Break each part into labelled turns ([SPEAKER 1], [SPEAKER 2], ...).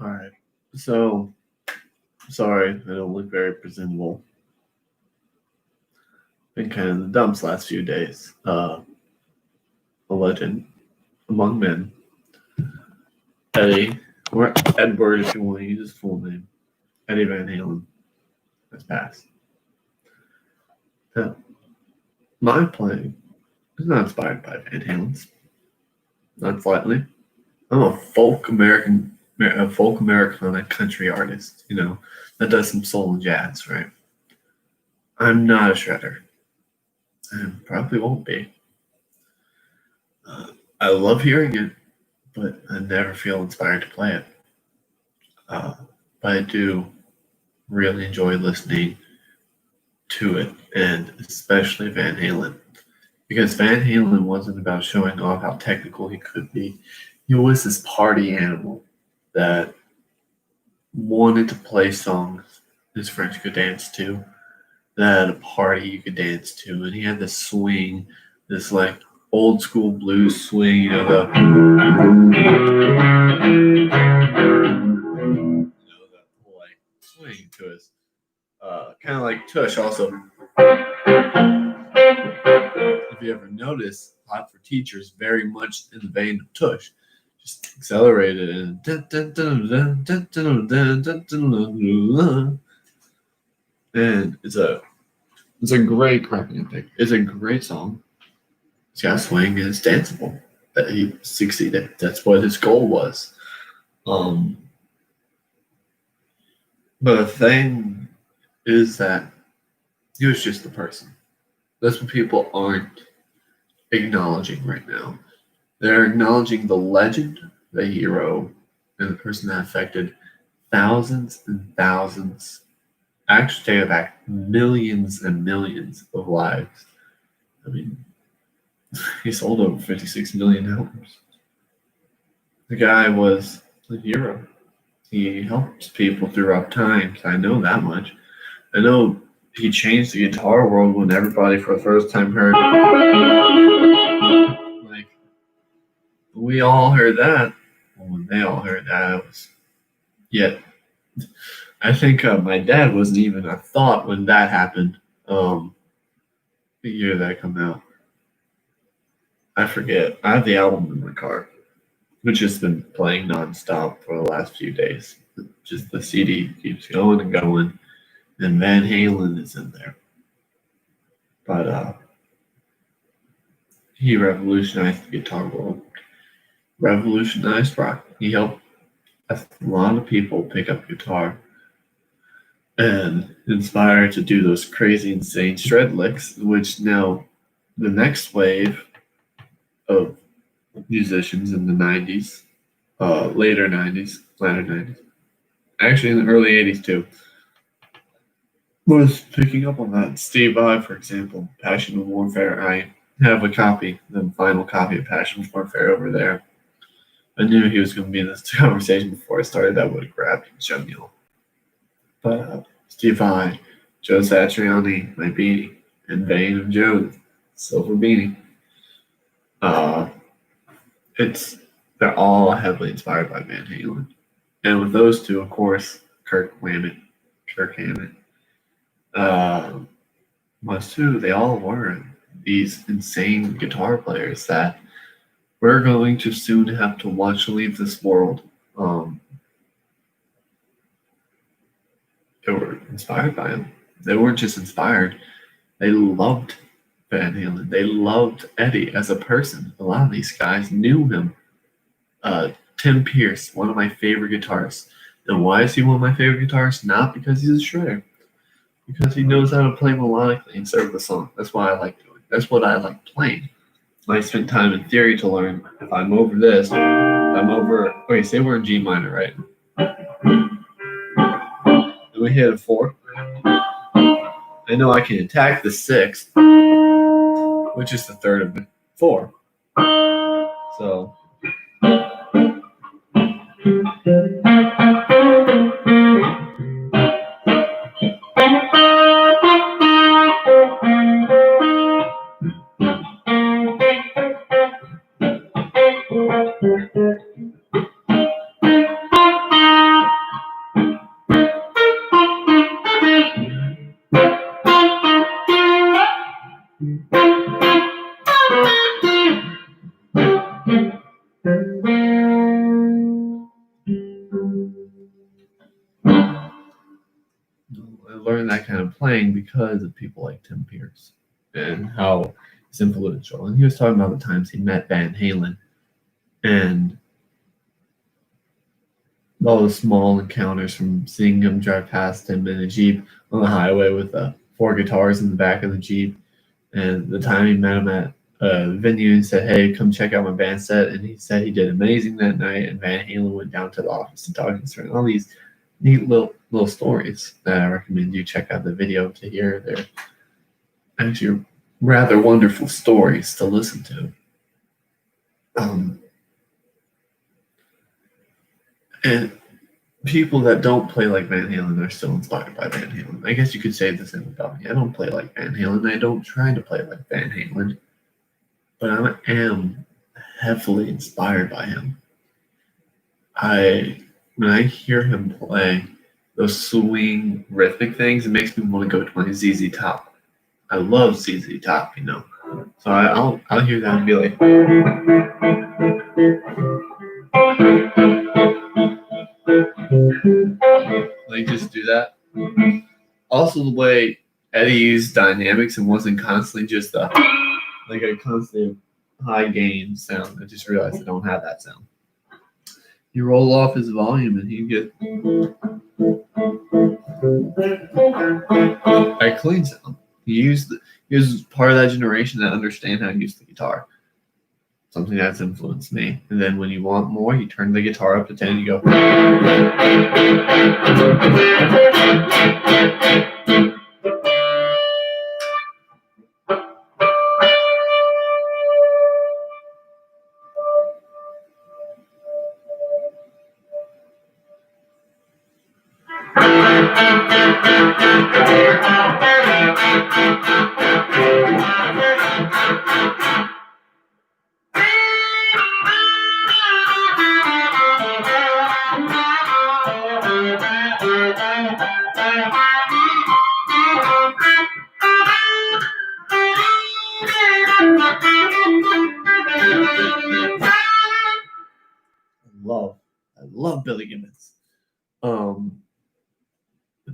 [SPEAKER 1] Alright, so sorry, I don't look very presentable. Been kind of in the dumps last few days. A legend among men, Eddie, or Edward if you want to use his full name, Eddie Van Halen, has passed. Now, my playing is not inspired by Van Halen's, not slightly. I'm a folk Americana country artist, that does some soul and jazz, right? I'm not a shredder, and probably won't be. I love hearing it, but I never feel inspired to play it. But I do really enjoy listening to it, and especially Van Halen. Because Van Halen wasn't about showing off how technical he could be. He was this party animal that wanted to play songs his friends could dance to, that at a party you could dance to, and he had this swing, this like old school blues swing, the whole like swing to his, kind of like Tush also. If you ever notice, Hot for Teachers very much in the vein of Tush, just accelerated and it's a great cracking thing. It's a great song. It's got swing and it's danceable. That he succeeded. That's what his goal was. But the thing is that he was just the person. That's what people aren't acknowledging right now. They're acknowledging the legend, the hero, and the person that affected thousands and thousands, actually take it back, millions and millions of lives. I mean, he sold over 56 million albums. The guy was a hero. He helped people through rough times. I know that much. I know he changed the guitar world when everybody for the first time heard like we all heard that. Well, when they all heard that, it was yet. I think my dad wasn't even a thought when that happened. The year that come out, I forget. I have the album in my car, which has been playing nonstop for the last few days. Just the CD keeps going and going. And Van Halen is in there. But he revolutionized the guitar world, revolutionized rock. He helped a lot of people pick up guitar and inspire to do those crazy, insane shred licks, which now the next wave of musicians in the 90s, later 90s, actually in the early 80s too, was picking up on that. Steve Vai, for example, Passion of Warfare. I have a copy, the final copy of Passion of Warfare over there. I knew he was going to be in this conversation before I started. I would have grabbed and shown you. But Steve Vai, Joe Satriani, my beanie, and Vein of Joe, silver beanie. They're all heavily inspired by Van Halen. And with those two, of course, Kirk Hammett, was too. They all were these insane guitar players that we're going to soon have to watch leave this world. They were inspired by him. They weren't just inspired. They loved Van Halen. They loved Eddie as a person. A lot of these guys knew him. Tim Pierce, one of my favorite guitarists. And why is he one of my favorite guitarists? Not because he's a shredder. Because he knows how to play melodically and serve the song. That's why I like doing. That's what I like playing. I spent time in theory to learn. If I'm over this, okay, say we're in G minor, right? And we hit a 4. I know I can attack the 6th which is the third of the four. So. I learned that kind of playing because of people like Tim Pierce and how he's influential. And he was talking about the times he met Van Halen and all the small encounters from seeing him drive past him in a Jeep on the highway with four guitars in the back of the Jeep. And the time he met him at a venue and said, "Hey, come check out my band set." And he said he did amazing that night. And Van Halen went down to the office to talk to him. All these neat little stories that I recommend you check out the video to hear. They're actually rather wonderful stories to listen to. And people that don't play like Van Halen are still inspired by Van Halen. I guess you could say the same about me. I don't play like Van Halen. I don't try to play like Van Halen. But I am heavily inspired by him. When I hear him play those swing rhythmic things, it makes me want to go to my ZZ Top. I love ZZ Top, So I'll hear that and be like, just do that. Also, the way Eddie used dynamics and wasn't constantly just a constant high gain sound. I just realized I don't have that sound. You roll off his volume and you get a clean sound. He was part of that generation that understand how to use the guitar. Something that's influenced me. And then when you want more, you turn the guitar up to 10 and you go. I love Billy Gibbons.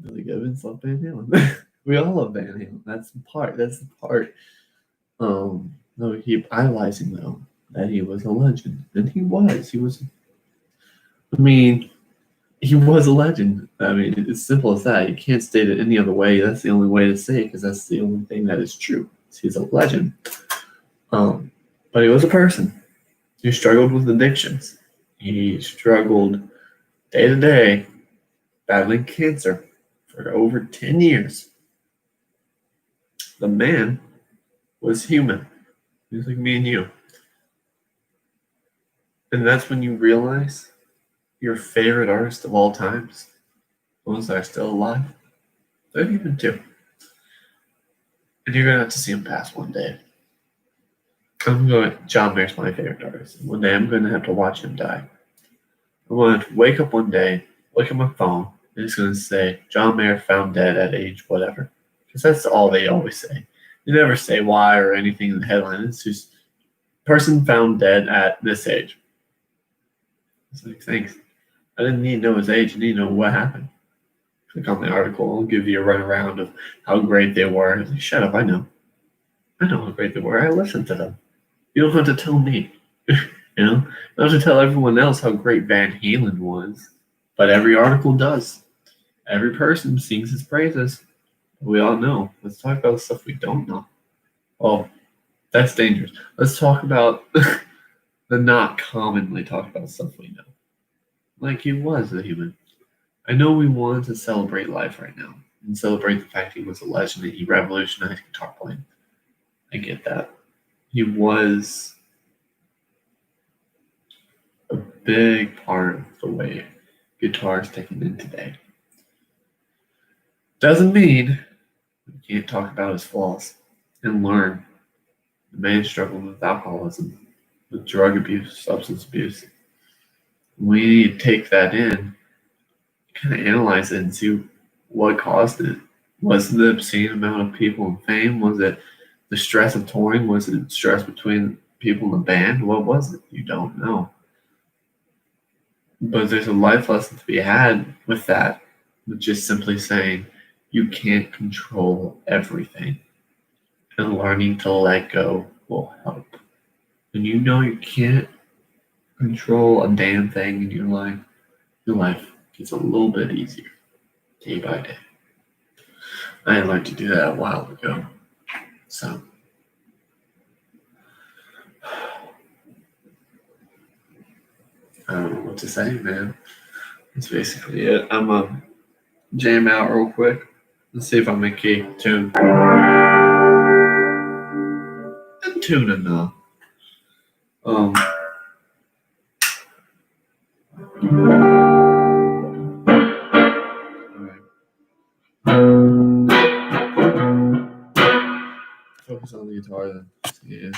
[SPEAKER 1] Billy Gibbons loved Van Halen. We all love Van Halen. That's the part. No, keep idolizing though that he was a legend, and he was. He was a legend. It's simple as that. You can't state it any other way. That's the only way to say it because that's the only thing that is true. He's a legend. But he was a person. He struggled with addictions. He struggled day to day, battling cancer for over 10 years. The man was human. He was like me and you. And that's when you realize your favorite artist of all times, ones that are still alive, they're human too. And you're going to have to see him pass one day. John Mayer's my favorite artist. One day I'm going to have to watch him die. I'm going to wake up one day, look at my phone, and it's going to say, John Mayer found dead at age whatever. Because that's all they always say. You never say why or anything in the headline. It's just, person found dead at this age. It's like, thanks. I didn't need to know his age. I need to know what happened. Click on the article. I'll give you a runaround of how great they were. It's like, shut up. I know how great they were. I listened to them. You don't have to tell me. You don't have to tell everyone else how great Van Halen was. But every article does. Every person sings his praises. We all know. Let's talk about the stuff we don't know. Oh, that's dangerous. Let's talk about the not commonly talked about stuff we know. Like he was a human. I know we want to celebrate life right now and celebrate the fact he was a legend and he revolutionized guitar playing. I get that. he was a big part of the way guitar is taken in today. Doesn't mean we can't talk about his flaws and learn. The man struggled with alcoholism, with drug abuse, substance abuse. We need to take that in, kind of analyze it, and see what caused it. Was it the obscene amount of people and fame? Was it the stress of touring? Was it stress between people in the band? What was it? You don't know. But there's a life lesson to be had with that, with just simply saying you can't control everything. And learning to let go will help. And you know you can't control a damn thing in your life gets a little bit easier day by day. I learned to do that a while ago. So I don't know what to say, man. That's basically it. I'm gonna jam out real quick. Let's see if I'm in key. Tune. I'm tuning now. Focus on the guitar then. Yeah.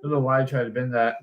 [SPEAKER 1] I don't know why I tried to bend that.